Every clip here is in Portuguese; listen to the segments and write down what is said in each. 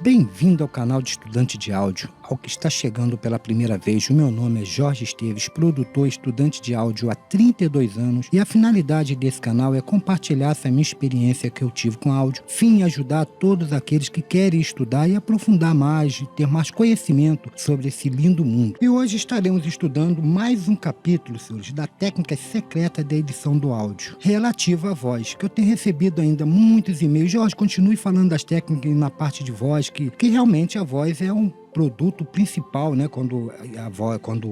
Bem-vindo ao canal de Estudante de Áudio. Ao que está chegando pela primeira vez, o meu nome é Jorge Esteves, produtor e estudante de áudio há 32 anos, e a finalidade desse canal é compartilhar essa minha experiência que eu tive com áudio, fim em ajudar todos aqueles que querem estudar e aprofundar mais e ter mais conhecimento sobre esse lindo mundo. E hoje estaremos estudando mais um capítulo, senhores, da técnica secreta da edição do áudio, relativa à voz, que eu tenho recebido ainda muitos e-mails. Jorge, continue falando das técnicas na parte de voz, que realmente a voz é um produto principal, né? Quando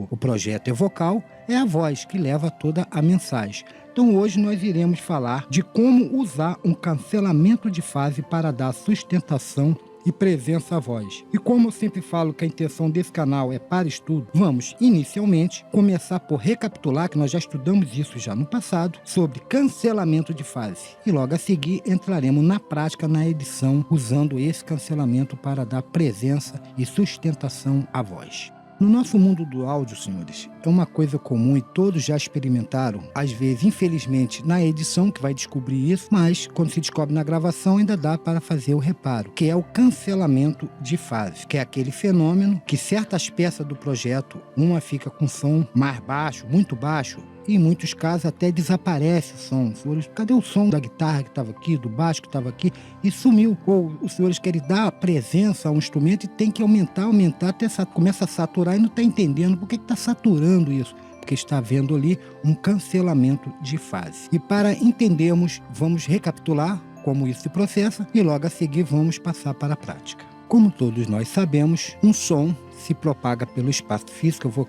o projeto é vocal, é a voz que leva toda a mensagem. Então hoje nós iremos falar de como usar um cancelamento de fase para dar sustentação e presença à voz. E como eu sempre falo que a intenção desse canal é para estudo, vamos inicialmente começar por recapitular, que nós já estudamos isso já no passado, sobre cancelamento de fase. E logo a seguir entraremos na prática na edição, usando esse cancelamento para dar presença e sustentação à voz. No nosso mundo do áudio, senhores, é uma coisa comum e todos já experimentaram, às vezes, infelizmente, na edição, que vai descobrir isso, mas quando se descobre na gravação ainda dá para fazer o reparo, que é o cancelamento de fase, que é aquele fenômeno que certas peças do projeto, uma fica com som mais baixo, muito baixo, e em muitos casos até desaparece o som. Senhores, cadê o som da guitarra que estava aqui, do baixo que estava aqui, e sumiu. Ou os senhores querem dar presença ao instrumento e tem que aumentar, até começa a saturar e não está entendendo por que está saturando isso. Porque está havendo ali um cancelamento de fase. E para entendermos, vamos recapitular como isso se processa e logo a seguir vamos passar para a prática. Como todos nós sabemos, um som se propaga pelo espaço físico. Eu vou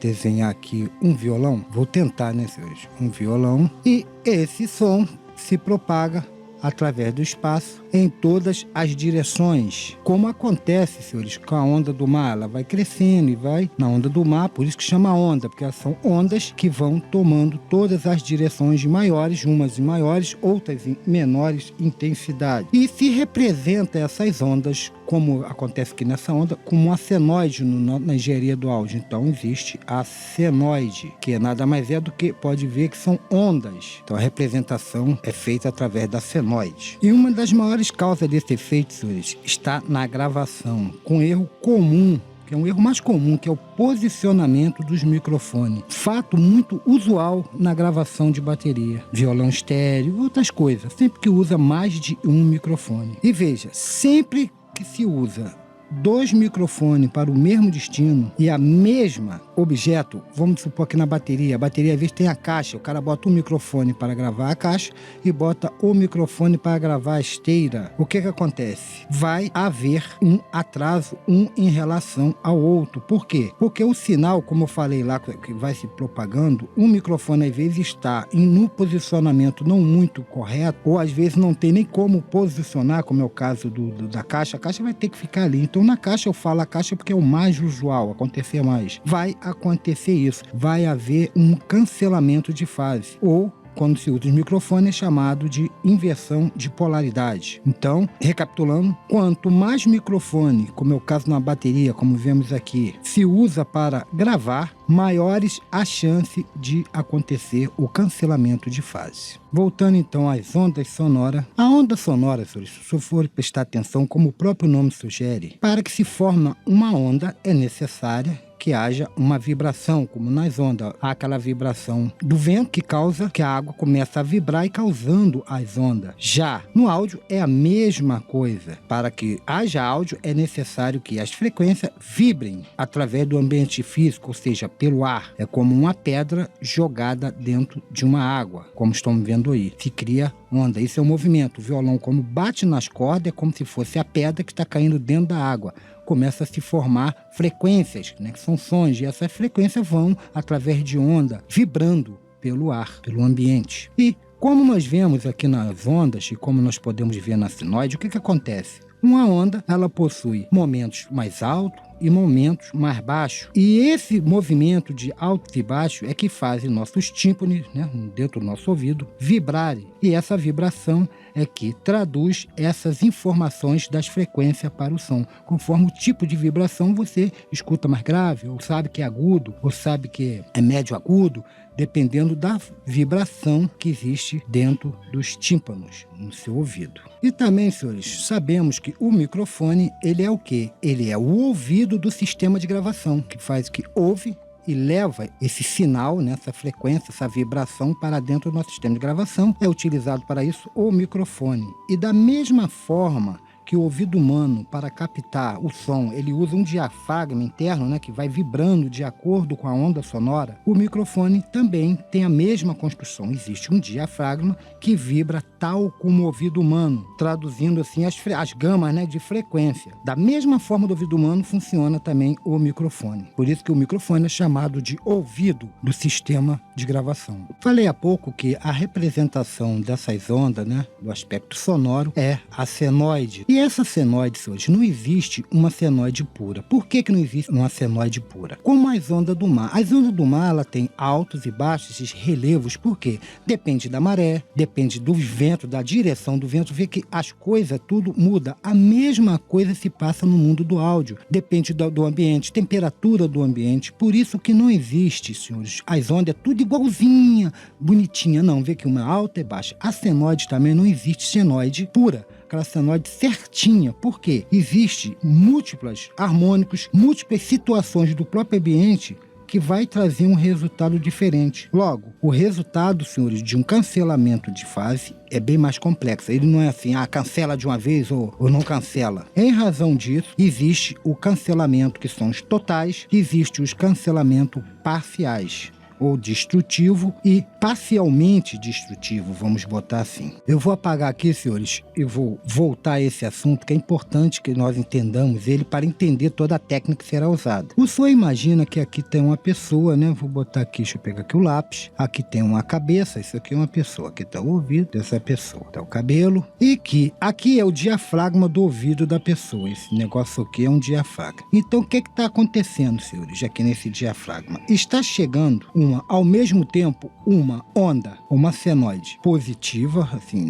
desenhar aqui um violão. Vou tentar, né, senhores? Um violão. E esse som se propaga através do espaço em todas as direções. Como acontece, senhores, com a onda do mar, ela vai crescendo e vai na onda do mar, por isso que chama onda, porque elas são ondas que vão tomando todas as direções de maiores, umas em maiores, outras em menores intensidade. E se representa essas ondas, como acontece aqui nessa onda, como uma senoide na engenharia do áudio. Então existe a senoide, que nada mais é do que, pode ver que são ondas. Então a representação é feita através da senoide. E uma das maiores causas desse efeito, senhores, está na gravação, com erro comum, que é um erro mais comum, que é o posicionamento dos microfones. Fato muito usual na gravação de bateria, violão estéreo, outras coisas, sempre que usa mais de um microfone. E veja, sempre que se usa dois microfones para o mesmo destino e a mesma objeto, vamos supor que na bateria, a bateria às vezes tem a caixa, o cara bota um microfone para gravar a caixa e bota o microfone para gravar a esteira. O que acontece? Vai haver um atraso, um em relação ao outro. Por quê? Porque o sinal, como eu falei lá, que vai se propagando, um microfone às vezes está no posicionamento não muito correto, ou às vezes não tem nem como posicionar, como é o caso da caixa. A caixa vai ter que ficar ali. Então na caixa, eu falo a caixa porque é o mais usual, acontecer mais. Vai acontecer isso, vai haver um cancelamento de fase, ou quando se usa os microfones, é chamado de inversão de polaridade. Então, recapitulando, quanto mais microfone, como é o caso na bateria, como vemos aqui, se usa para gravar, maiores a chance de acontecer o cancelamento de fase. Voltando então às ondas sonoras. A onda sonora, se eu for prestar atenção, como o próprio nome sugere, para que se forme uma onda é necessária que haja uma vibração, como nas ondas. Há aquela vibração do vento que causa que a água começa a vibrar e causando as ondas. Já no áudio é a mesma coisa. Para que haja áudio é necessário que as frequências vibrem através do ambiente físico, ou seja, pelo ar. É como uma pedra jogada dentro de uma água, como estamos vendo aí. Se cria onda. Isso é um movimento. O violão, quando bate nas cordas, é como se fosse a pedra que está caindo dentro da água. Começa a se formar frequências, né, que são sons, e essas frequências vão através de onda, vibrando pelo ar, pelo ambiente. E como nós vemos aqui nas ondas, e como nós podemos ver na sinoide, o que acontece? Uma onda, ela possui momentos mais altos e momentos mais baixos. E esse movimento de altos e baixos é que faz nossos tímpanos, né, dentro do nosso ouvido, vibrarem. E essa vibração é que traduz essas informações das frequências para o som. Conforme o tipo de vibração, você escuta mais grave, ou sabe que é agudo, ou sabe que é médio agudo. dependendo da vibração que existe dentro dos tímpanos, no seu ouvido. E também, senhores, sabemos que o microfone, ele é o quê? Ele é o ouvido do sistema de gravação, que faz o que ouve e leva esse sinal, né, essa frequência, essa vibração para dentro do nosso sistema de gravação. É utilizado para isso o microfone. E da mesma forma que o ouvido humano, para captar o som, ele usa um diafragma interno, né, que vai vibrando de acordo com a onda sonora, o microfone também tem a mesma construção. Existe um diafragma que vibra tal como o ouvido humano, traduzindo assim as gamas, né, de frequência. Da mesma forma do ouvido humano funciona também o microfone. Por isso que o microfone é chamado de ouvido do sistema de gravação. Falei há pouco que a representação dessas ondas, né, do aspecto sonoro, é a senoide. E essa senoide, senhores, não existe uma senoide pura. Por que não existe uma senoide pura? Como as ondas do mar. As ondas do mar, ela tem altos e baixos, esses relevos. Por quê? Depende da maré, depende do vento, da direção do vento. Vê que as coisas, tudo muda. A mesma coisa se passa no mundo do áudio. Depende do ambiente, temperatura do ambiente. Por isso que não existe, senhores, as ondas é tudo igualzinha, bonitinha. Não, vê que uma alta e baixa. A senoide também não existe senoide pura. Aquela senoide certinha. Por quê? Existe múltiplos harmônicos, múltiplas situações do próprio ambiente que vai trazer um resultado diferente. Logo, o resultado, senhores, de um cancelamento de fase é bem mais complexo. Ele não é assim, cancela de uma vez ou não cancela. Em razão disso, existe o cancelamento que são os totais, existe os cancelamentos parciais, ou destrutivo e parcialmente destrutivo, vamos botar assim. Eu vou apagar aqui, senhores, e vou voltar a esse assunto, que é importante que nós entendamos ele para entender toda a técnica que será usada. O senhor imagina que aqui tem uma pessoa, né? Vou botar aqui, deixa eu pegar aqui o lápis. Aqui tem uma cabeça, isso aqui é uma pessoa. Aqui está o ouvido dessa pessoa, está o cabelo. E que aqui é o diafragma do ouvido da pessoa. Esse negócio aqui é um diafragma. Então, o que está acontecendo, senhores, aqui nesse diafragma? Está chegando ao mesmo tempo, uma onda, uma senoide positiva, assim,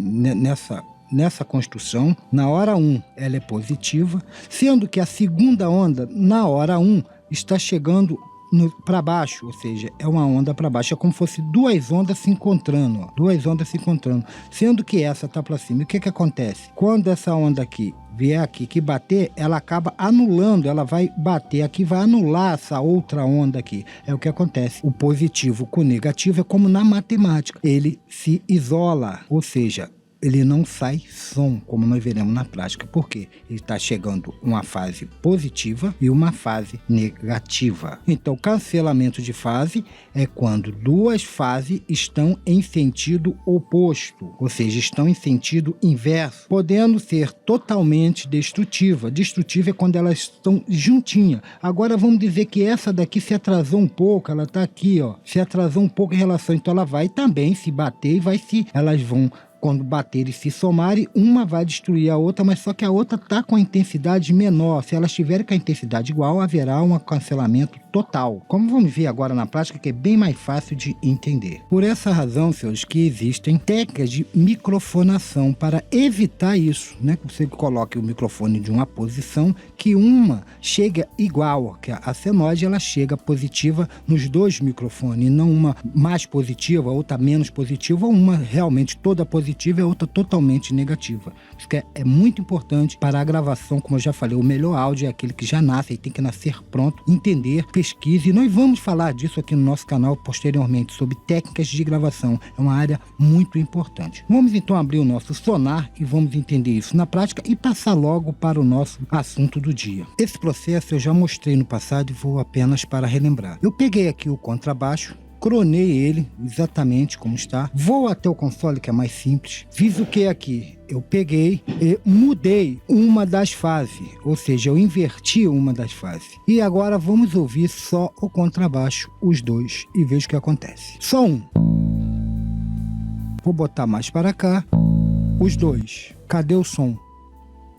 nessa construção. Na hora 1, ela é positiva, sendo que a segunda onda, na hora 1, está chegando para baixo, ou seja, é uma onda para baixo. É como se fosse duas ondas se encontrando, ó, duas ondas se encontrando, sendo que essa está para cima. E o que acontece? Quando essa onda aqui vier aqui, que bater, ela acaba anulando, ela vai bater aqui, vai anular essa outra onda aqui. É o que acontece. O positivo com o negativo é como na matemática. Ele se isola, ou seja, ele não sai som, como nós veremos na prática. Por quê? Ele está chegando uma fase positiva e uma fase negativa. Então, cancelamento de fase é quando duas fases estão em sentido oposto, ou seja, estão em sentido inverso, podendo ser totalmente destrutiva. Destrutiva é quando elas estão juntinhas. Agora, vamos dizer que essa daqui se atrasou um pouco, ela está aqui, ó, se atrasou um pouco em relação, então ela vai também se bater e elas vão, quando baterem e se somarem, uma vai destruir a outra, mas só que a outra está com a intensidade menor. Se elas tiverem com a intensidade igual, haverá um cancelamento total. Como vamos ver agora na prática, que é bem mais fácil de entender. Por essa razão, senhores, que existem técnicas de microfonação para evitar isso, né? Que você coloque o microfone de uma posição que uma chega igual, que a senoide ela chega positiva nos dois microfones, não uma mais positiva, outra menos positiva, ou uma realmente toda positiva e outra totalmente negativa. Isso que é muito importante para a gravação. Como eu já falei, o melhor áudio é aquele que já nasce e tem que nascer pronto, entender, pesquise. E nós vamos falar disso aqui no nosso canal posteriormente, sobre técnicas de gravação. É uma área muito importante. Vamos então abrir o nosso sonar e vamos entender isso na prática e passar logo para o nosso assunto do dia. Esse processo eu já mostrei no passado e vou apenas para relembrar. Eu peguei aqui o contrabaixo, cronei ele exatamente como está, vou até o console, que é mais simples, fiz o que aqui? Eu peguei e mudei uma das fases, ou seja, eu inverti uma das fases. E agora vamos ouvir só o contrabaixo, os dois, e veja o que acontece. Só um. Vou botar mais para cá, os dois. Cadê o som?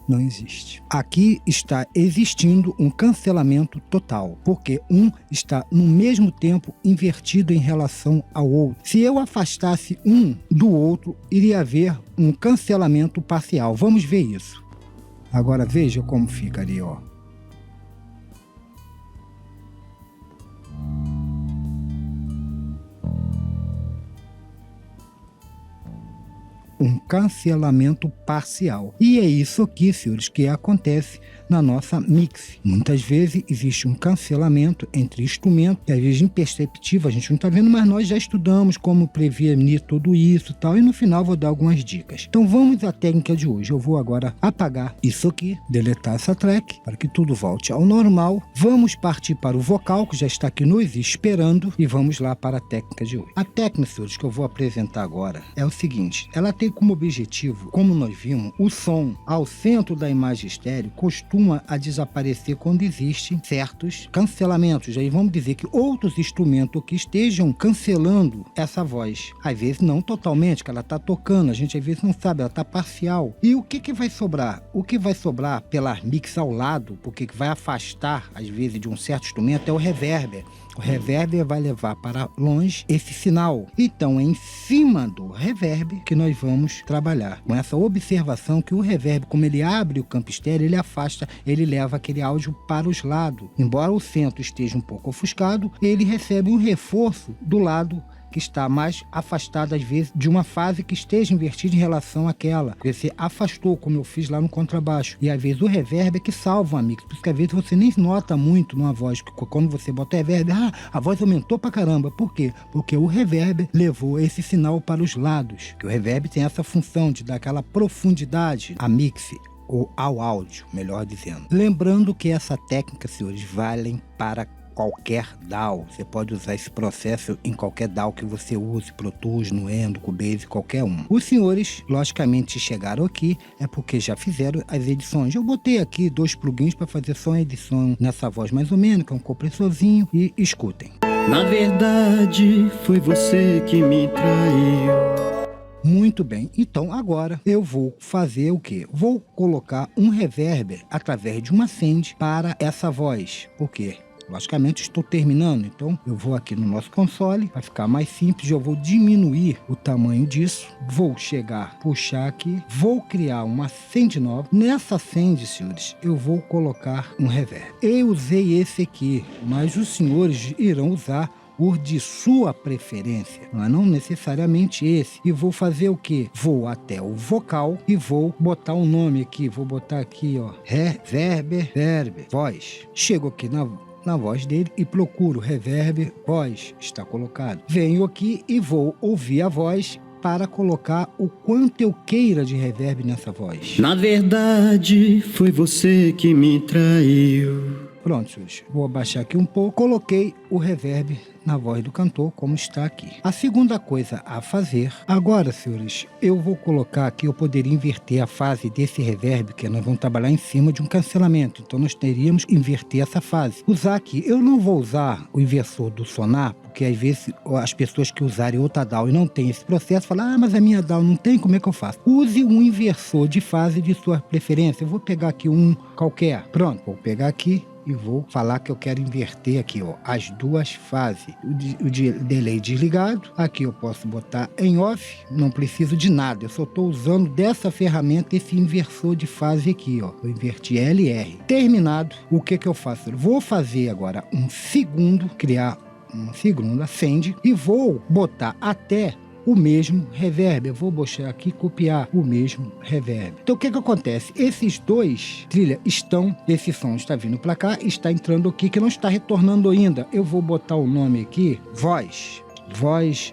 Não existe. Aqui está existindo um cancelamento total, porque um está no mesmo tempo invertido em relação ao outro. Se eu afastasse um do outro, iria haver um cancelamento parcial. Vamos ver isso. Agora veja como fica ali, ó. um cancelamento parcial. E é isso aqui, senhores, que acontece na nossa mix. Muitas vezes existe um cancelamento entre instrumentos, que às vezes imperceptível, a gente não está vendo, mas nós já estudamos como prevenir tudo isso e tal, e no final vou dar algumas dicas. Então vamos à técnica de hoje. Eu vou agora apagar isso aqui, deletar essa track, para que tudo volte ao normal. Vamos partir para o vocal, que já está aqui nos esperando, e vamos lá para a técnica de hoje. A técnica, senhores, que eu vou apresentar agora é o seguinte: ela tem como objetivo, como nós vimos, o som ao centro da imagem estéreo costuma a desaparecer quando existem certos cancelamentos. Aí vamos dizer que outros instrumentos que estejam cancelando essa voz. Às vezes não totalmente, que ela está tocando, a gente às vezes não sabe, ela está parcial. E o que vai sobrar? O que vai sobrar pela mix ao lado, porque vai afastar às vezes de um certo instrumento, é o reverb. O reverb vai levar para longe esse sinal. Então é em cima do reverb que nós vamos trabalhar. Com essa observação que o reverb, como ele abre o campo estéreo, ele afasta, ele leva aquele áudio para os lados. Embora o centro esteja um pouco ofuscado, ele recebe um reforço do lado que está mais afastado, às vezes, de uma fase que esteja invertida em relação àquela. Porque você afastou, como eu fiz lá no contrabaixo. E às vezes o reverb é que salva a mix. Por isso que às vezes você nem nota muito numa voz. Quando você bota reverb, a voz aumentou pra caramba. Por quê? Porque o reverb levou esse sinal para os lados. Que o reverb tem essa função de dar aquela profundidade à mix, ou ao áudio, melhor dizendo. Lembrando que essa técnica, senhores, valem para qualquer DAW. Você pode usar esse processo em qualquer DAW que você use, Pro Tools, Nuendo, Cubase, qualquer um. Os senhores, logicamente, chegaram aqui é porque já fizeram as edições. Eu botei aqui 2 plugins para fazer só a edição nessa voz mais ou menos, que é um compressorzinho, e escutem. Na verdade, foi você que me traiu. Muito bem, então agora eu vou fazer o quê? Vou colocar um reverb através de uma send para essa voz. Por quê? Logicamente estou terminando, então eu vou aqui no nosso console, vai ficar mais simples, eu vou diminuir o tamanho disso, vou chegar, puxar aqui, vou criar uma send nova. Nessa send, senhores, eu vou colocar um reverb. Eu usei esse aqui, mas os senhores irão usar o de sua preferência, mas não necessariamente esse. E vou fazer o que? Vou até o vocal e vou botar um nome aqui, vou botar aqui, ó, reverb, voz. Chego aqui na voz dele e procuro reverb, voz, está colocado. Venho aqui e vou ouvir a voz para colocar o quanto eu queira de reverb nessa voz. Na verdade, foi você que me traiu. Pronto, senhores. Vou abaixar aqui um pouco. Coloquei o reverb na voz do cantor, como está aqui. A segunda coisa a fazer, agora, senhores, eu vou colocar aqui, eu poderia inverter a fase desse reverb, que nós vamos trabalhar em cima de um cancelamento. Então, nós teríamos que inverter essa fase. Usar aqui, eu não vou usar o inversor do Sonar, porque às vezes as pessoas que usarem outra DAW e não tem esse processo, falam, mas a minha DAW não tem, como é que eu faço? Use um inversor de fase de sua preferência. Eu vou pegar aqui um qualquer. Pronto, vou pegar aqui e vou falar que eu quero inverter aqui, ó, as duas fases. O delay desligado, aqui eu posso botar em off, não preciso de nada, eu só estou usando dessa ferramenta esse inversor de fase aqui, ó. Eu inverti LR. Terminado, o que eu faço? Eu vou fazer agora um segundo, criar um segundo send e vou botar até o mesmo reverb. Eu vou botar aqui, copiar o mesmo reverb. Então o que acontece? Esses dois trilha estão, esse som está vindo para cá, está entrando aqui, que não está retornando ainda. Eu vou botar o nome aqui, voz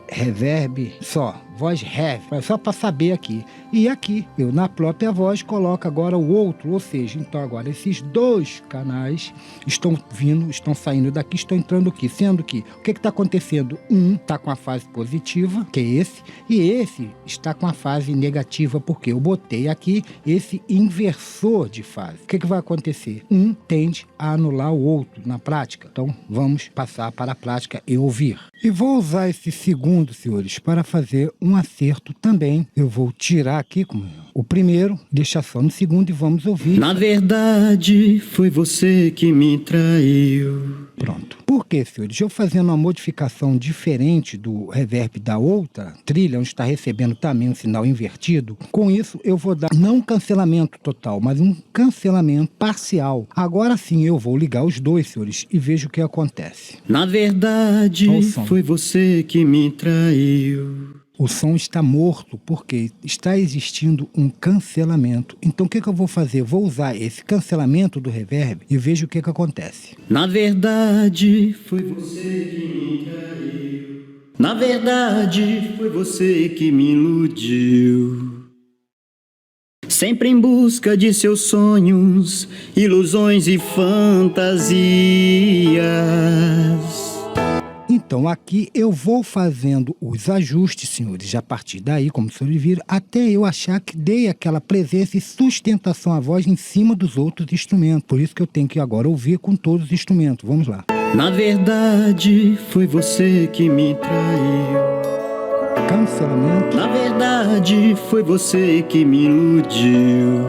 reverb só, voz rev, só para saber aqui. E aqui, eu na própria voz coloco agora o outro, ou seja, então agora esses dois canais estão vindo, estão saindo daqui, estão entrando aqui, sendo que, o que está acontecendo? Um está com a fase positiva, que é esse, e esse está com a fase negativa, porque eu botei aqui esse inversor de fase. O que vai acontecer? Um tende a anular o outro na prática. Então, vamos passar para a prática e ouvir. E vou usar esse segundo, senhores, para fazer um acerto também. Eu vou tirar aqui como o primeiro, deixar só no segundo e vamos ouvir. Na verdade, foi você que me traiu. Pronto. Por quê, senhores? Eu fazendo uma modificação diferente do reverb da outra trilha, onde está recebendo também um sinal invertido, com isso eu vou dar não um cancelamento total, mas um cancelamento parcial. Agora sim eu vou ligar os dois, senhores, e vejo o que acontece. Na verdade, foi você que me traiu. O som está morto porque está existindo um cancelamento. Então o que eu vou fazer? Vou usar esse cancelamento do reverb e vejo o que acontece. Na verdade, foi você que me traiu. Na verdade, foi você que me iludiu. Sempre em busca de seus sonhos, ilusões e fantasias. Então aqui eu vou fazendo os ajustes, senhores, a partir daí, como os senhores viram, até eu achar que dei aquela presença e sustentação à voz em cima dos outros instrumentos. Por isso que eu tenho que agora ouvir com todos os instrumentos. Vamos lá. Na verdade, foi você que me traiu. Cancelamento. Na verdade, foi você que me iludiu.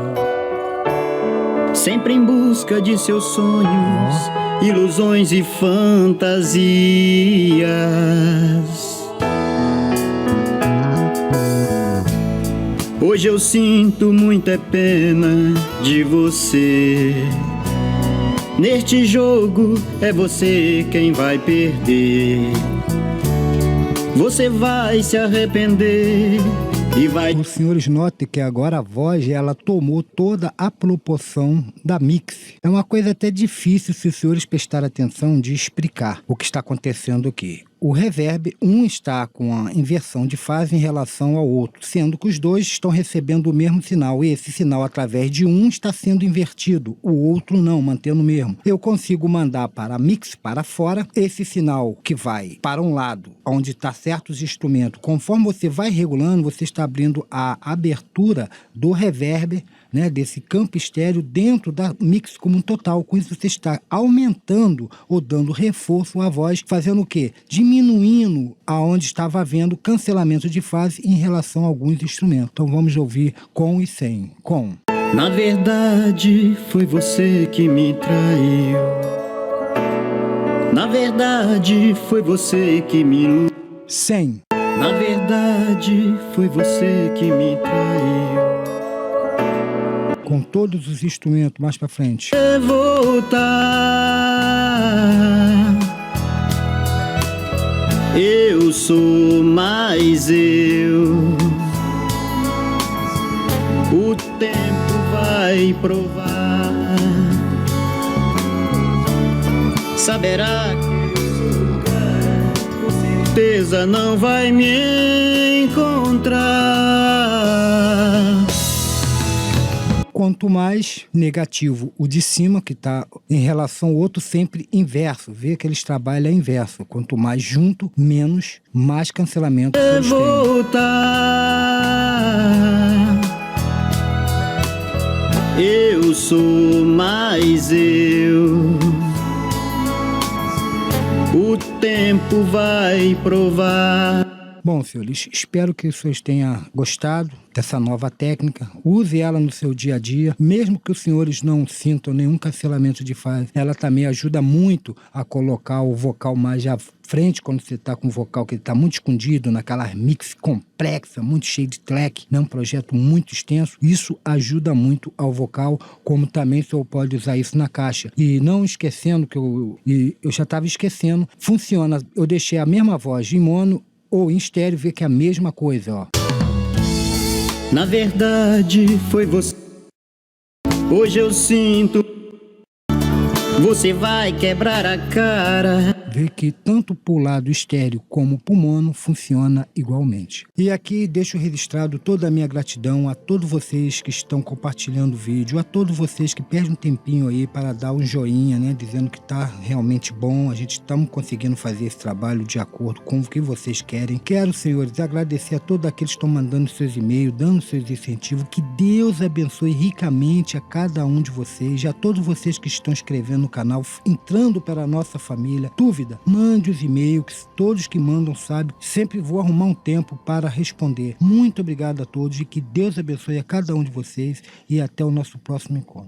Sempre em busca de seus sonhos, ilusões e fantasias. Hoje eu sinto muita pena de você. Neste jogo é você quem vai perder. Você vai se arrepender e vai... Os senhores notem que agora a voz, ela tomou toda a proporção da mix. É uma coisa até difícil, se os senhores prestarem atenção, de explicar o que está acontecendo aqui. O reverb, um está com a inversão de fase em relação ao outro, sendo que os dois estão recebendo o mesmo sinal. E esse sinal, através de um, está sendo invertido, o outro não, mantendo o mesmo. Eu consigo mandar para a mix para fora, esse sinal que vai para um lado, onde está certos instrumentos. Conforme você vai regulando, você está abrindo a abertura do reverb, né, desse campo estéreo dentro da mix como um total. Com isso você está aumentando ou dando reforço à voz, fazendo o quê? Diminuindo aonde estava havendo cancelamento de fase em relação a alguns instrumentos. Então vamos ouvir com e sem. Com. Na verdade, foi você que me traiu. Na verdade, foi você que me iludiu. Sem. Na verdade, foi você que me traiu. Com todos os instrumentos mais pra frente. Voltar, eu sou mais eu. O tempo vai provar. Saberá que eu sou o cara, com certeza não vai me encontrar. Quanto mais negativo o de cima, que está em relação ao outro, sempre inverso. Vê que eles trabalham inverso. Quanto mais junto, menos, mais cancelamento eles têm. Voltar, eu sou mais eu. O tempo vai provar. Bom, senhores, espero que vocês tenham gostado dessa nova técnica. Use ela no seu dia a dia. Mesmo que os senhores não sintam nenhum cancelamento de fase, ela também ajuda muito a colocar o vocal mais à frente quando você está com o vocal que está muito escondido, naquela mix complexa, muito cheio de track, né? Um projeto muito extenso. Isso ajuda muito ao vocal, como também o senhor pode usar isso na caixa. E não esquecendo que eu já estava esquecendo, funciona. Eu deixei a mesma voz em mono ou em estéreo, vê que é a mesma coisa, ó. Na verdade, foi você. Hoje eu sinto. Você vai quebrar a cara. Vê que tanto pro lado estéreo como pro mono funciona igualmente. E aqui deixo registrado toda a minha gratidão a todos vocês que estão compartilhando o vídeo, a todos vocês que perdem um tempinho aí para dar um joinha, né, dizendo que tá realmente bom. A gente estamos conseguindo fazer esse trabalho de acordo com o que vocês querem. Quero, senhores, agradecer a todos aqueles que estão mandando seus e-mails, dando seus incentivos. Que Deus abençoe ricamente a cada um de vocês, e a todos vocês que estão escrevendo no canal, entrando para a nossa família. Dúvida? Mande os e-mails, que todos que mandam sabem, sempre vou arrumar um tempo para responder. Muito obrigado a todos e que Deus abençoe a cada um de vocês e até o nosso próximo encontro.